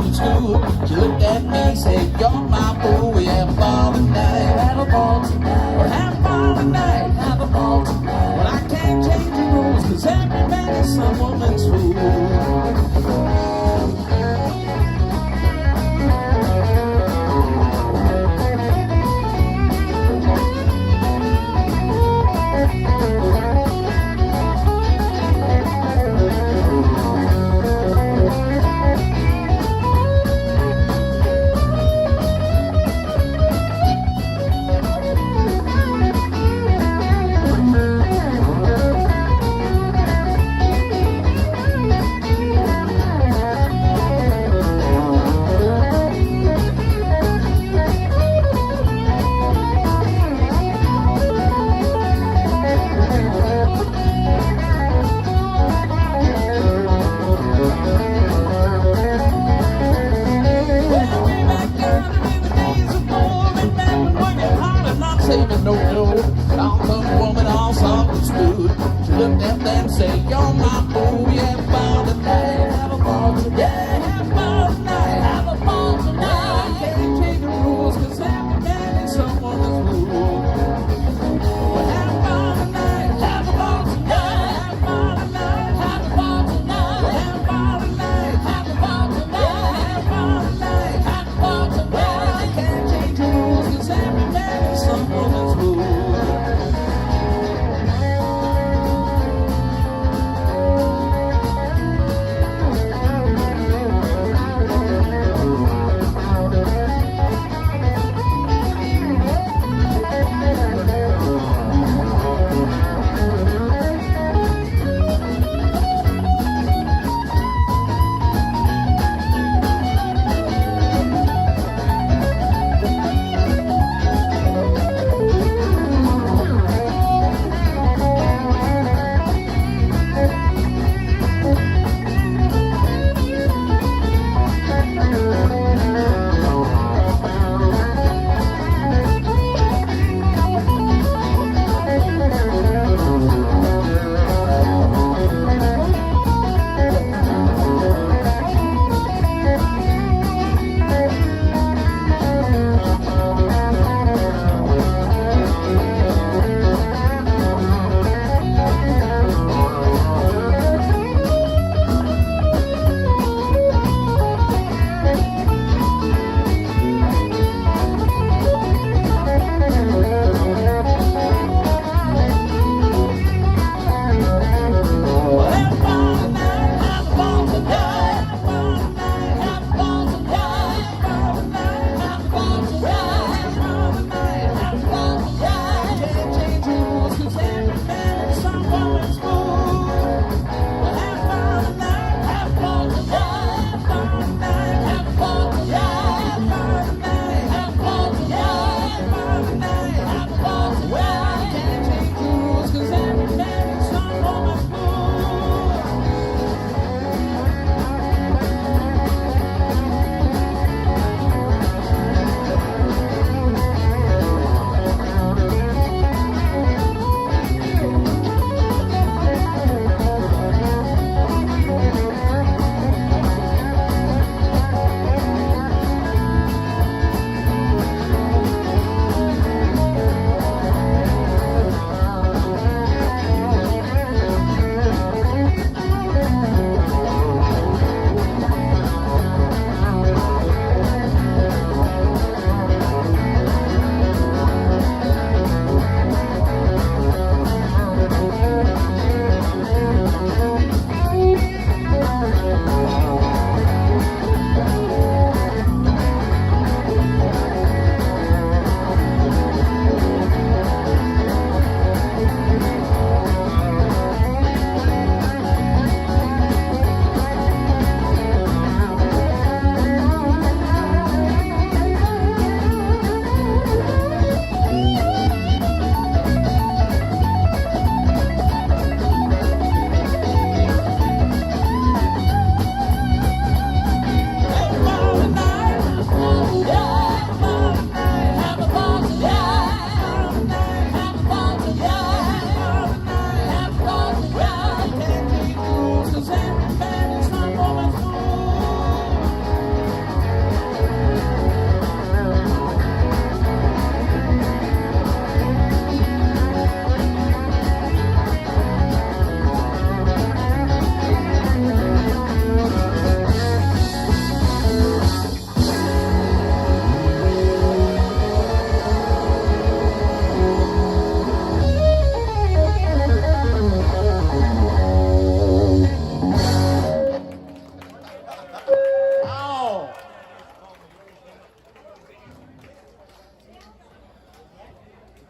in school. She looked at me and said, you're my boo, we have a ball tonight. Have a ball tonight. Well, have a ball tonight. Have a ball tonight. Well, I can't change the rules, cause every man is some woman's fool. Some woman's fool.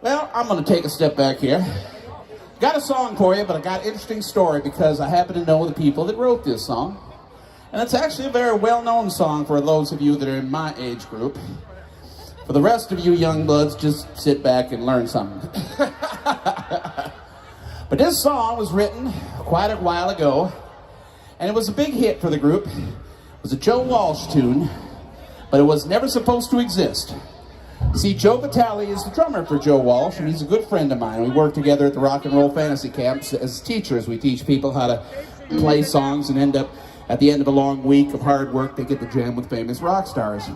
Well, I'm going to take a step back here. Got a song for you, but I got an interesting story because I happen to know the people that wrote this song. And it's actually a very well-known song for those of you that are in my age group. For the rest of you young bloods, just sit back and learn something. But this song was written quite a while ago, and it was a big hit for the group. It was a Joe Walsh tune, but it was never supposed to exist. See, Joe Vitale is the drummer for Joe Walsh, and he's a good friend of mine. We work together at the rock and roll fantasy camps as teachers. We teach people how to play songs and end up, at the end of a long week of hard work, they get to jam with famous rock stars.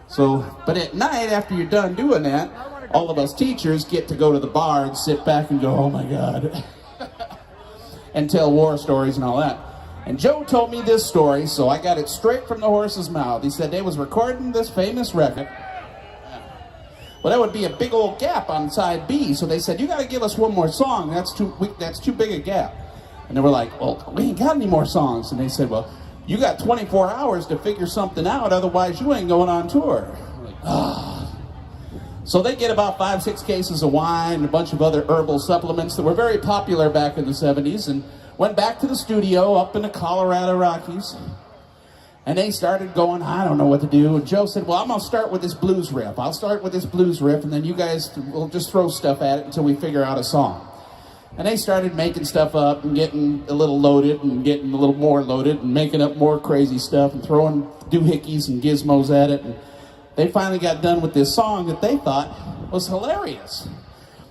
So, but at night, after you're done doing that, all of us teachers get to go to the bar and sit back and go, oh my God, and tell war stories and all that. And Joe told me this story, so I got it straight from the horse's mouth. He said they was recording this famous record. Well, that would be a big old gap on side B. So they said, you got to give us one more song. That's too big a gap. And they were like, well, we ain't got any more songs. And they said, well, you got 24 hours to figure something out. Otherwise, you ain't going on tour. I'm like, ah. So they get about 5-6 cases of wine and a bunch of other herbal supplements that were very popular back in the 70s and went back to the studio up in the Colorado Rockies. And they started going, I don't know what to do. And Joe said, well, I'm going to start with this blues riff. I'll start with this blues riff, and then you guys will just throw stuff at it until we figure out a song. And they started making stuff up and getting a little loaded and getting a little more loaded and making up more crazy stuff and throwing doohickeys and gizmos at it. And they finally got done with this song that they thought was hilarious.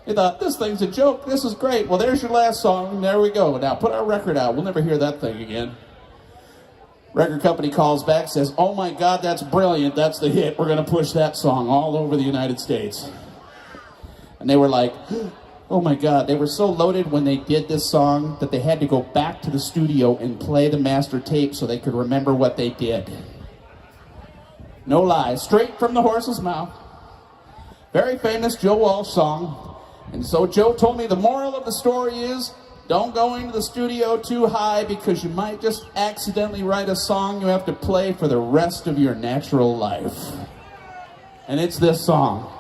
They thought, this thing's a joke. This is great. Well, there's your last song, and there we go. Now put our record out. We'll never hear that thing again. Record company calls back, says, oh my God, that's brilliant, that's the hit, we're going to push that song all over the United States. And they were like, oh my God, they were so loaded when they did this song that they had to go back to the studio and play the master tape so they could remember what they did. No lie, straight from the horse's mouth. Very famous Joe Walsh song. And so Joe told me the moral of the story is, don't go into the studio too high because you might just accidentally write a song you have to play for the rest of your natural life. And it's this song.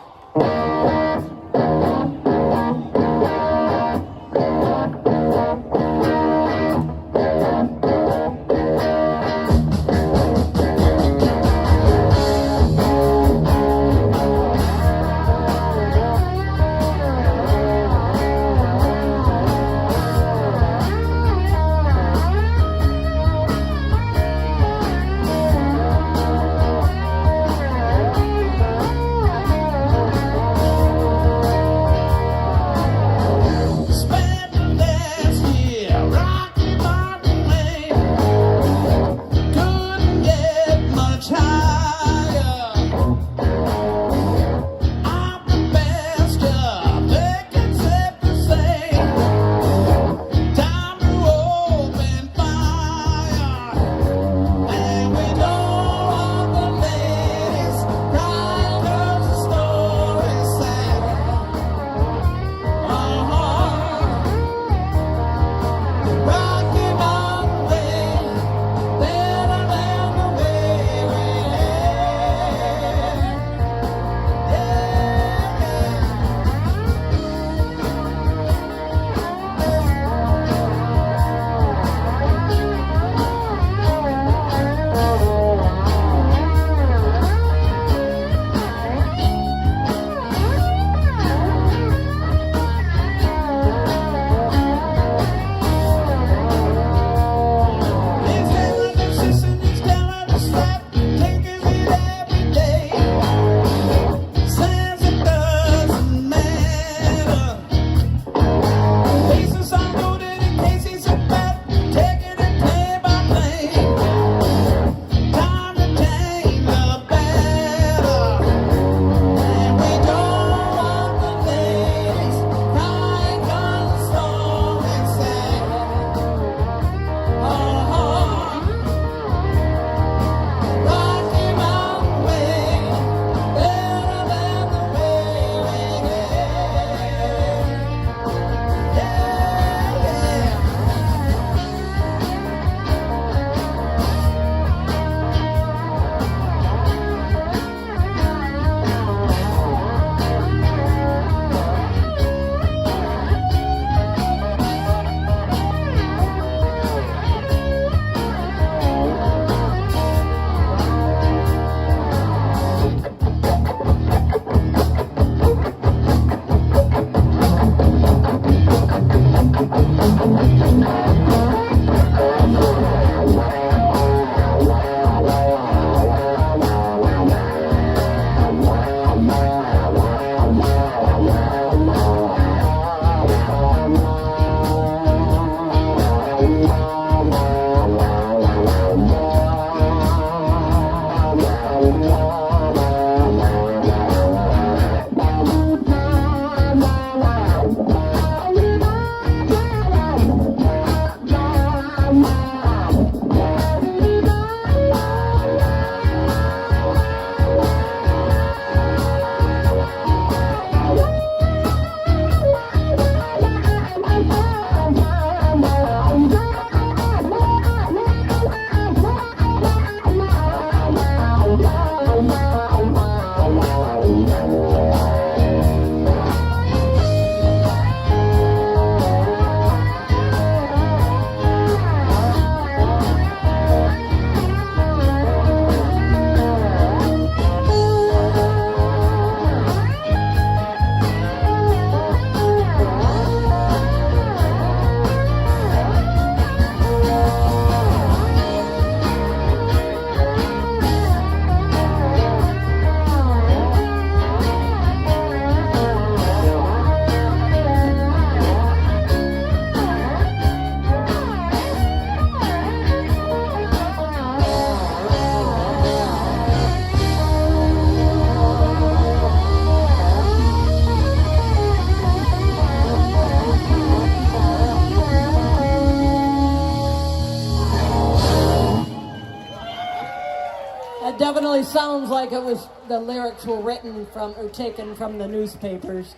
really sounds like it was the lyrics were written from or taken from the newspapers.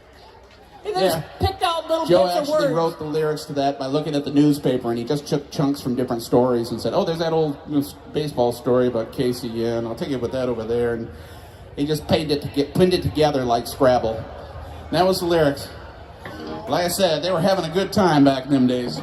He just picked out little Joe bits of words. actually wrote the lyrics to that by looking at the newspaper, and he just took chunks from different stories and said, "Oh, there's that old baseball story about Casey, yeah, and I'll take you with that over there." And he just pinned it together like Scrabble. And that was the lyrics. Like I said, they were having a good time back in them days.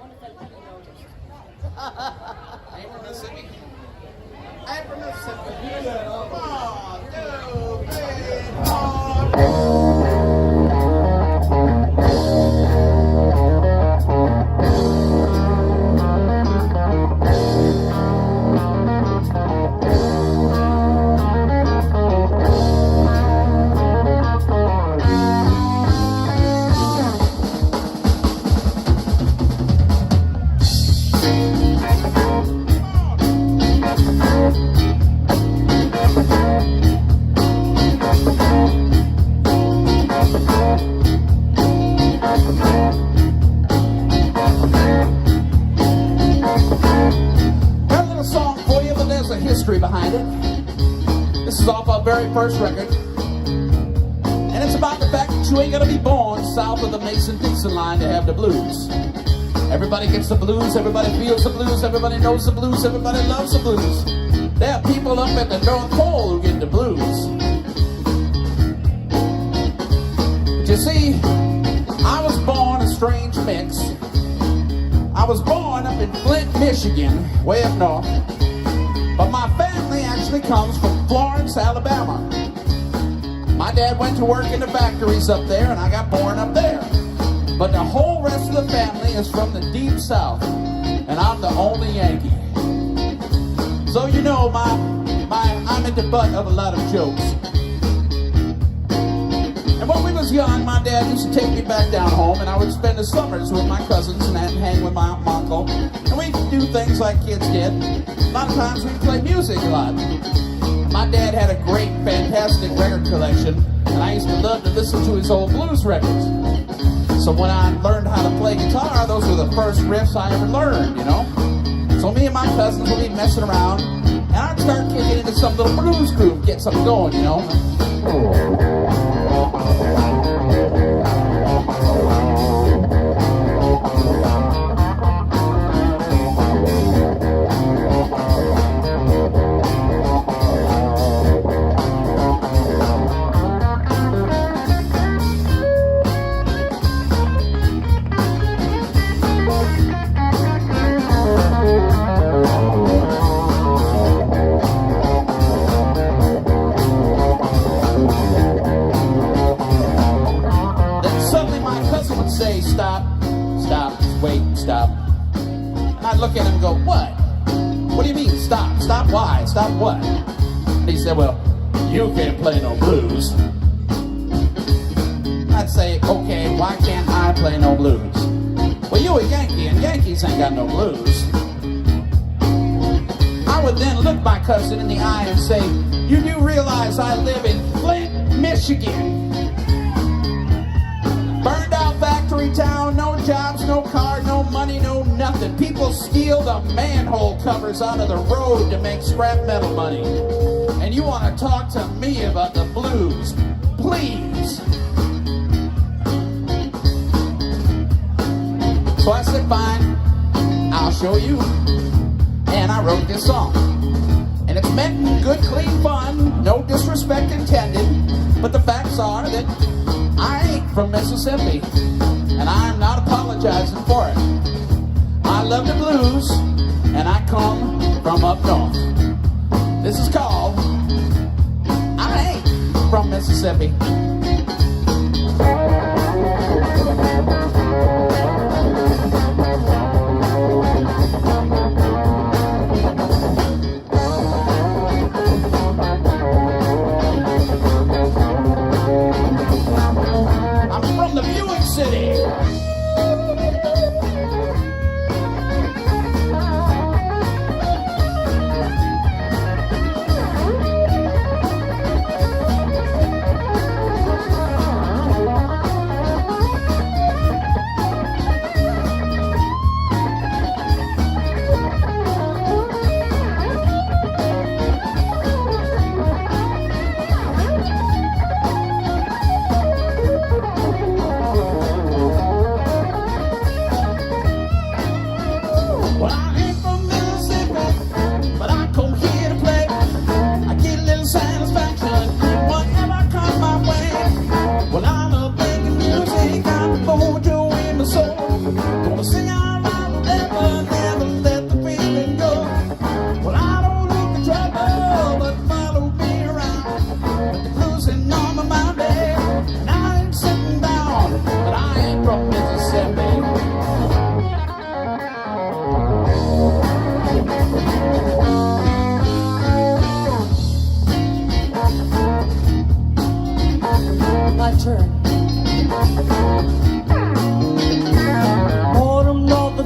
wonder if anybody noticed. Ain't from Mississippi. Ain't from Mississippi. Behind it. This is off our very first record, and it's about the fact that you ain't gonna be born south of the Mason-Dixon line to have the blues. Everybody gets the blues, everybody feels the blues, everybody knows the blues, everybody loves the blues. There are people up at the North Pole who get the blues. But you see, I was born a strange mix. I was born up in Flint, Michigan, way up north. But my family actually comes from Florence, Alabama. My dad went to work in the factories up there, and I got born up there. But the whole rest of the family is from the deep south, and I'm the only Yankee. So you know, I'm at the butt of a lot of jokes. And when we was young, my dad used to take me back down home, and I would spend the summers with my cousins and hang with my uncle. And we'd do things like kids did. A lot of times we'd play music a lot. My dad had a great, fantastic record collection, and I used to love to listen to his old blues records. So when I learned how to play guitar, those were the first riffs I ever learned, you know? So me and my cousins would be messing around, and I'd start kicking into some little blues groove, get something going, you know? Look at him and go, what? What do you mean, stop? Stop why? Stop what? And he said, well, you can't play no blues. I'd say, okay, why can't I play no blues? Well, you a Yankee, and Yankees ain't got no blues. I would then look my cousin in the eye and say, you do realize I live in Flint, Michigan. Burned out factory town, no jobs, no car, no money, no nothing. People steal the manhole covers out of the road to make scrap metal money. And you want to talk to me about the blues? Please. So I said, fine, I'll show you. And I wrote this song. And it's meant in good, clean fun, no disrespect intended. But the facts are that I ain't from Mississippi, and I'm not apologizing for it. I love the blues, and I come from up north. This is called I Ain't From Mississippi.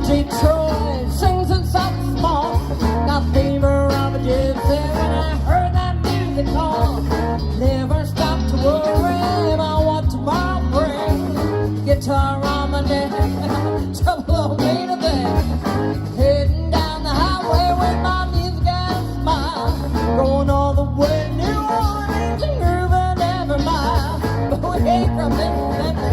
Detroit sings and something small. Got fever of a gypsy when I heard that music call. Never stop to worry about what tomorrow brings. Guitar on my neck, trouble on me to bed. Heading down the highway with my music and a smile. Going all the way to New Orleans and grooving every mile. But we ain't from Mississippi.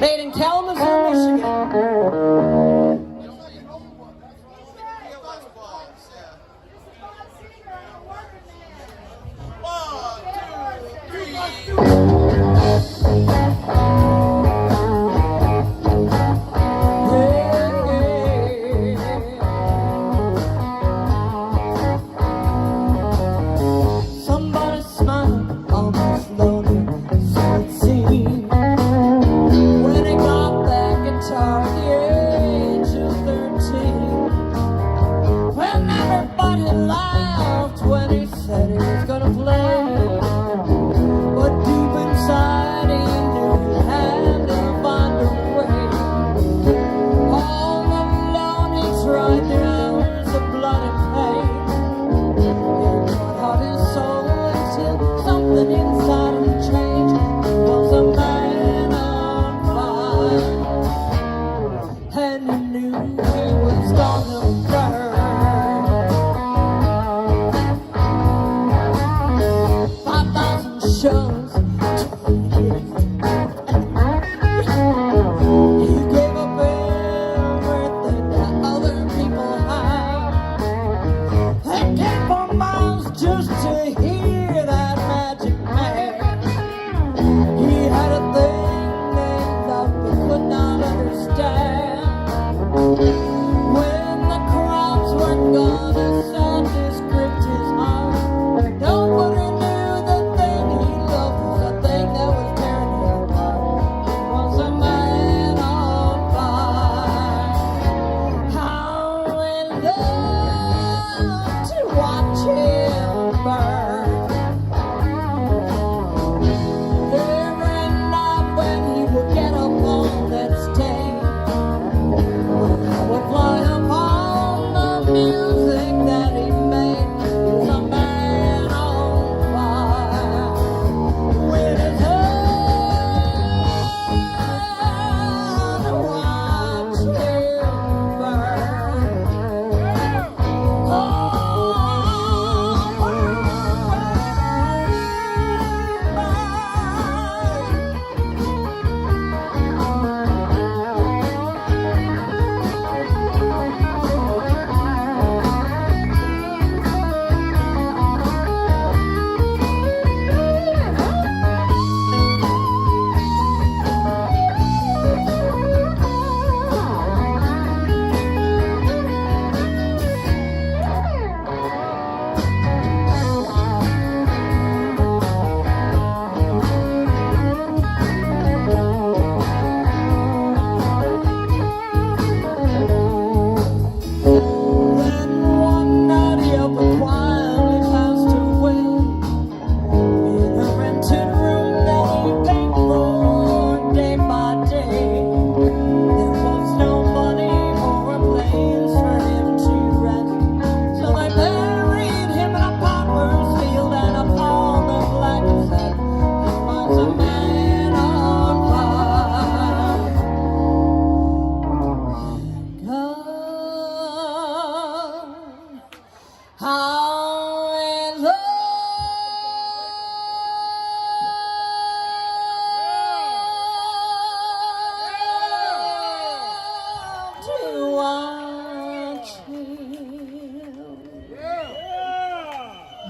Made in Kalamazoo, Michigan. Somebody smiled almost lonely, so it seemed. When he got that guitar at the age of 13, when everybody laughed when he said he was gonna play, but deep inside he knew he had to find a way. All alone he tried to lose the blood and pain. He got out his soul until something inside him changed. He was a man on fire, and he knew he was gonna burn. 5,000 shows, 20 years. He gave up everything that other people had. They came for miles just to hear that magic man. He had a thing they loved but could not understand. When the crowds were gone, his sadness gripped his heart. Nobody knew the thing he loved was the thing that was tearing him apart. He was a man on fire. How we loved to watch him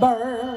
burn.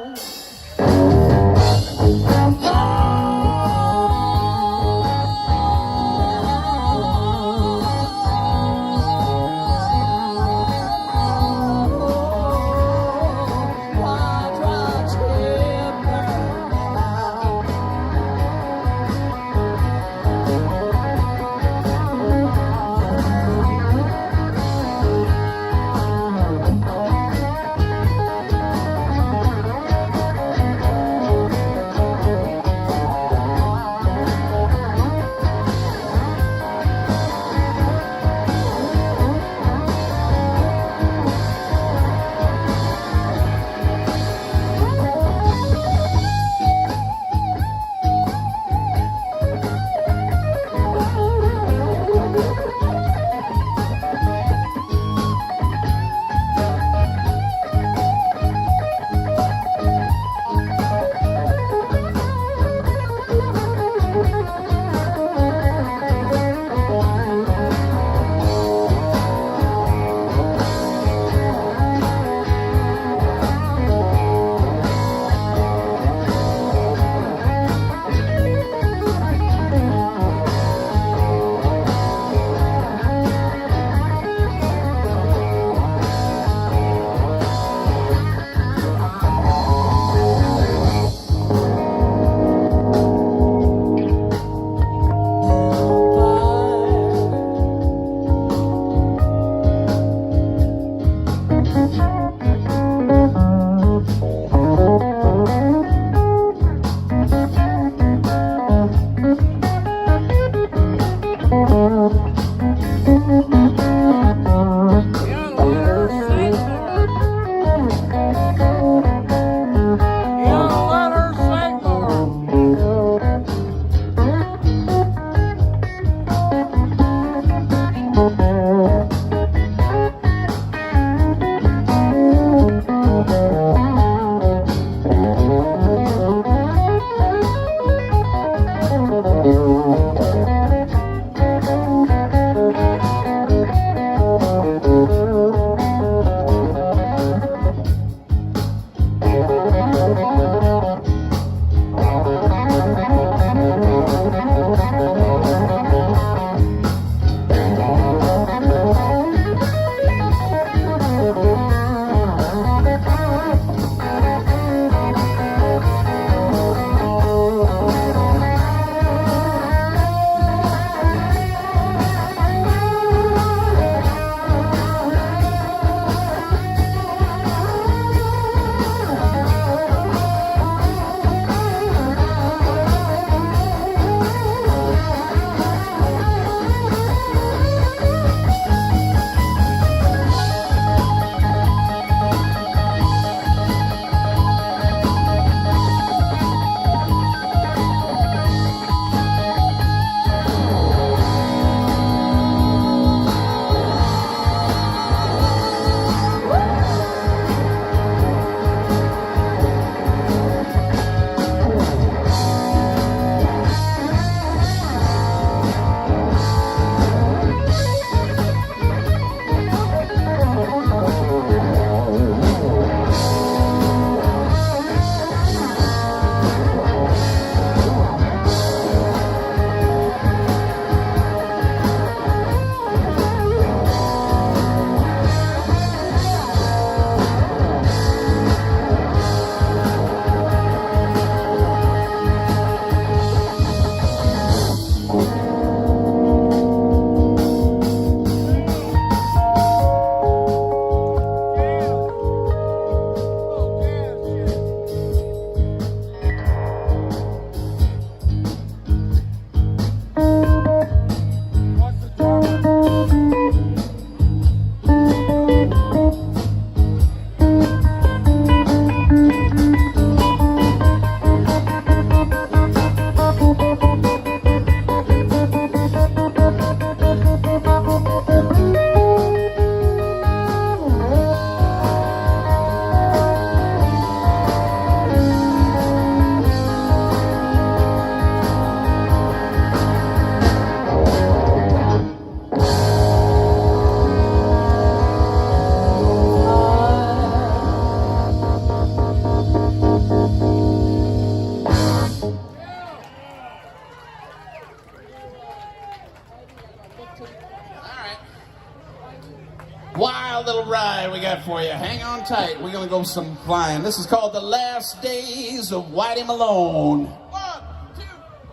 right, we got for you. Hang on tight. We're gonna go some flying. This is called The Last Days of Whitey Malone. 1, 2,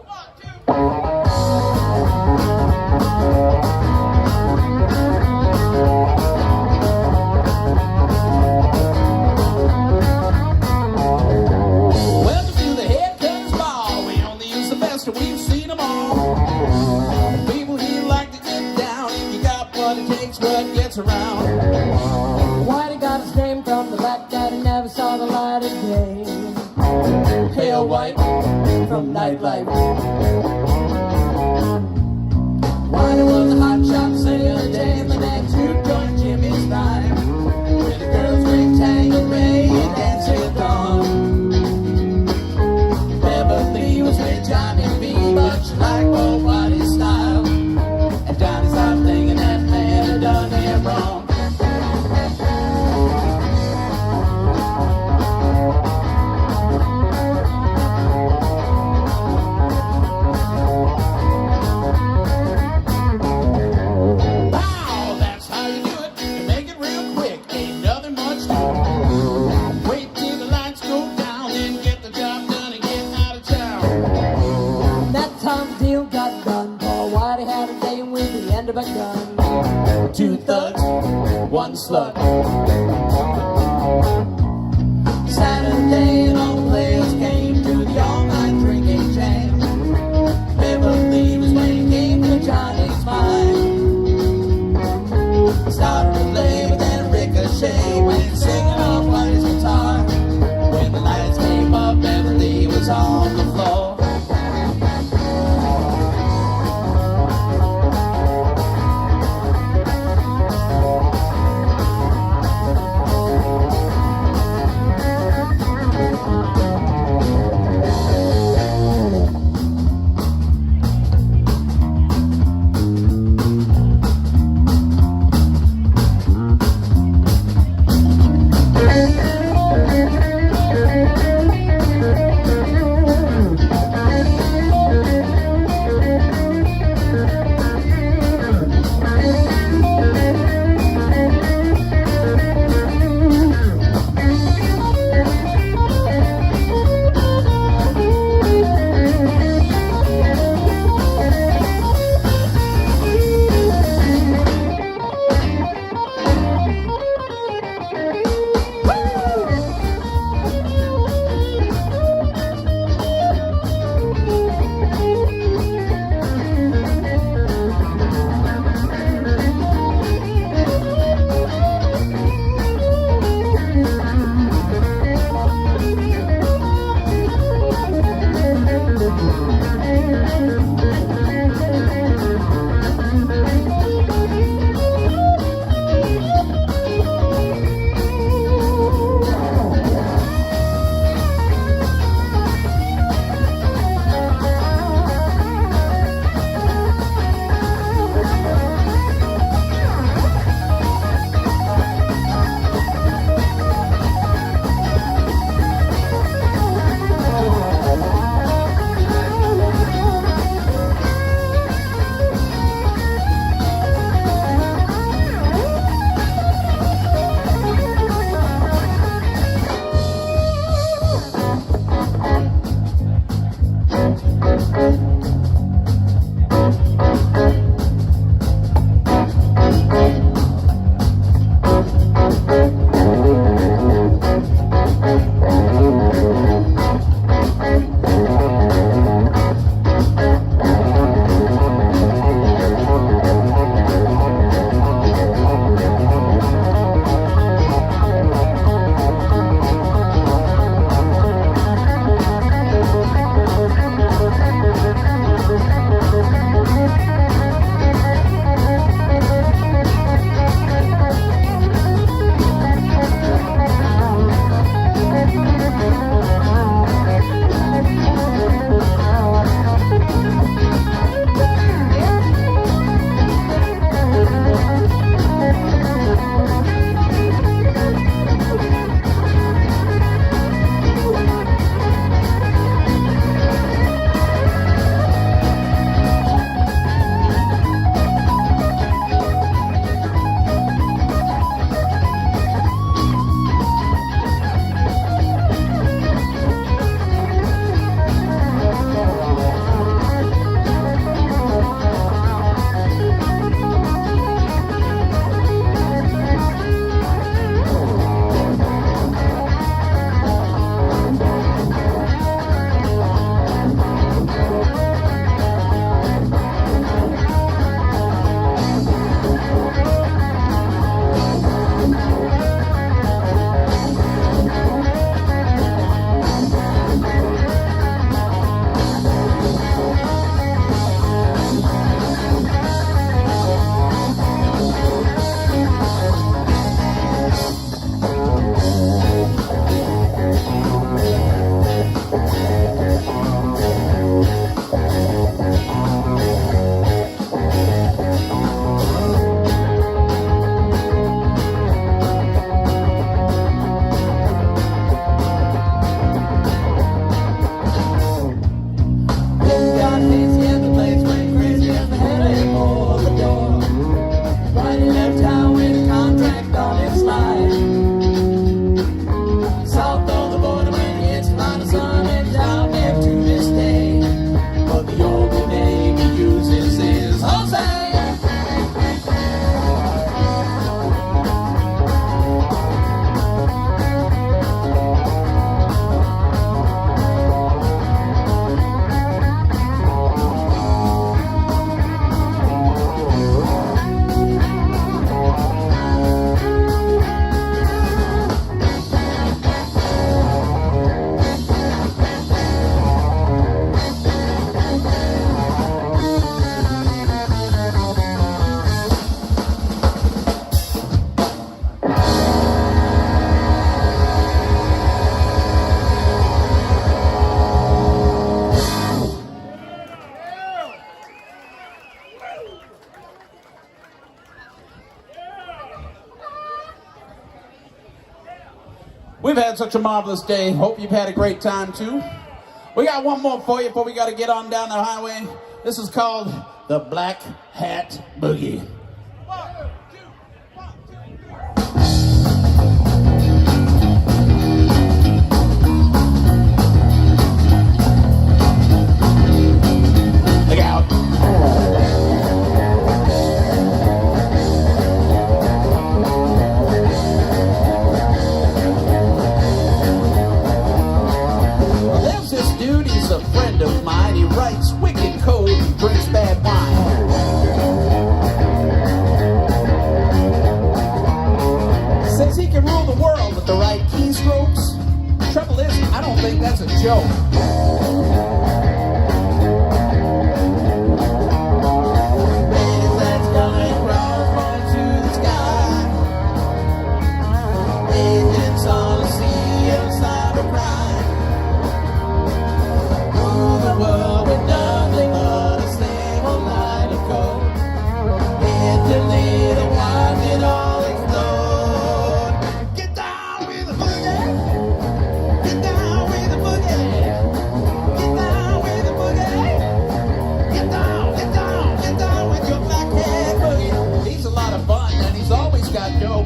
1, 2. Welcome to the Head Cutters Ball. We only use the best, and we've seen them all. People here like to get down. You got what it takes, what gets around. Whitey got his name from the fact that he never saw the light of day. Pale white from nightlife. Whitey was a hot shot singer, Dave the next who joined Jimmy's rhyme. With the girls rectangle ray and dancing dawn. Beverly was with Johnny B, but she liked old Whitey's style. And Johnny stopped thinking that man had done him wrong. Of a gun. 2 thugs, 1 slut. Saturday and all the players came to the all-night drinking jam. Beverly was when it came to Johnny's mind. Started to play, but then a ricochet went singing off Whitey's guitar. When the lights came up, Beverly was on the floor. had such a marvelous day. Hope you've had a great time too. We got one more for you before we got to get on down the highway. This is called the Black Hat Boogie. Look out. Well, there's this dude, he's a friend of mine. He writes wicked code and drinks bad wine. Says he can rule the world with the right keystrokes. Trouble is, I don't think that's a joke.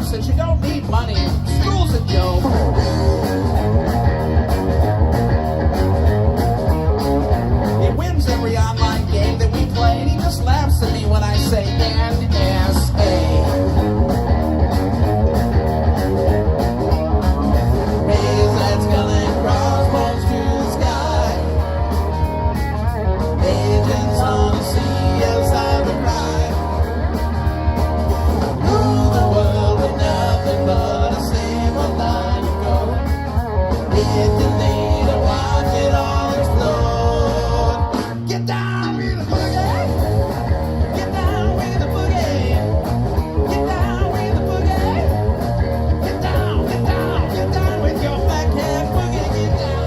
Since you don't need money, school's a joke. He wins every online game that we play, and he just laughs at me when I say NSA. Hey, let's go and crossbones to the sky. Agents on the sea outside the crime. Rule the world with nothing but a single line of code. Hit the lead and watch it all explode. Get down with the boogie. Get down with the boogie. Get down with the boogie. Get down, get down, get down with your black hat boogie. Get down.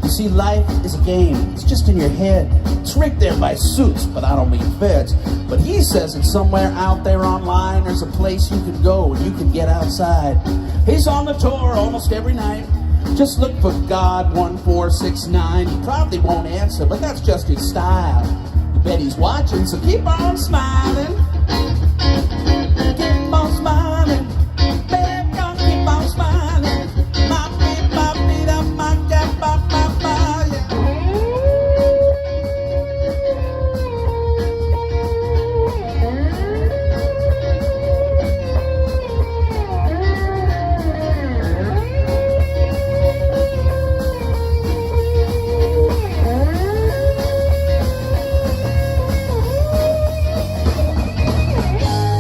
You see, life is a game. It's just in your head. It's rigged there by suits, but I don't mean feds. But he says it's somewhere out there online. There's a place you could go and you could get outside. He's on the tour almost every night. Just look for God 1469. He probably won't answer, but that's just his style. You bet he's watching, so keep on smiling. Keep on smiling. Babe, gonna keep on smiling. My feet up, my gap, my yeah.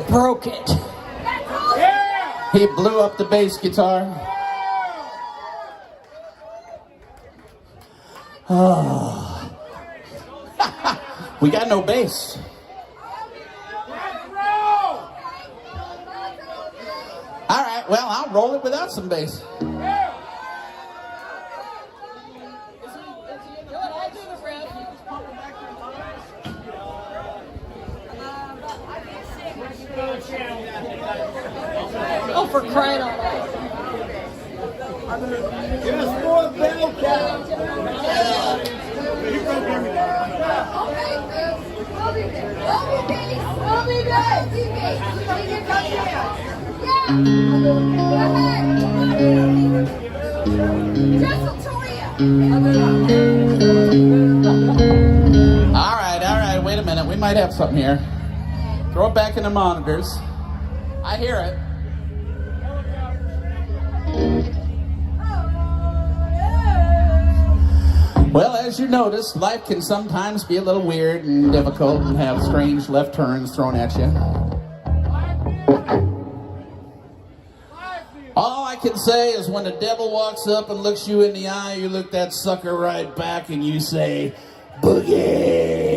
broke it. He blew up the bass guitar. Oh. We got no bass. All right, well, I'll roll it without some bass. Oh, for crying out loud. Just more bell count. All right, wait a minute. We might have something here. Throw it back in the monitors. I hear it. Well, as you notice, life can sometimes be a little weird and difficult and have strange left turns thrown at you. All I can say is when the devil walks up and looks you in the eye, you look that sucker right back and you say, "Boogie!"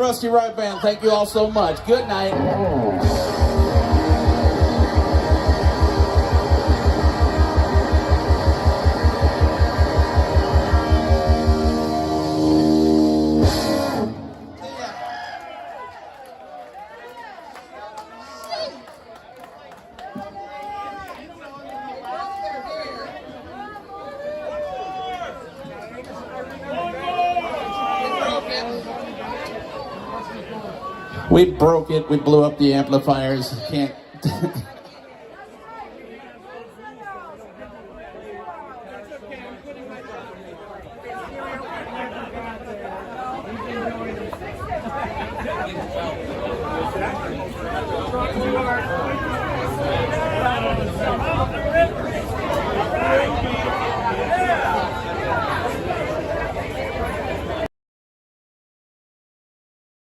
Rusty Wright Band, thank you all so much. Good night. We broke it. We blew up the amplifiers. Can't.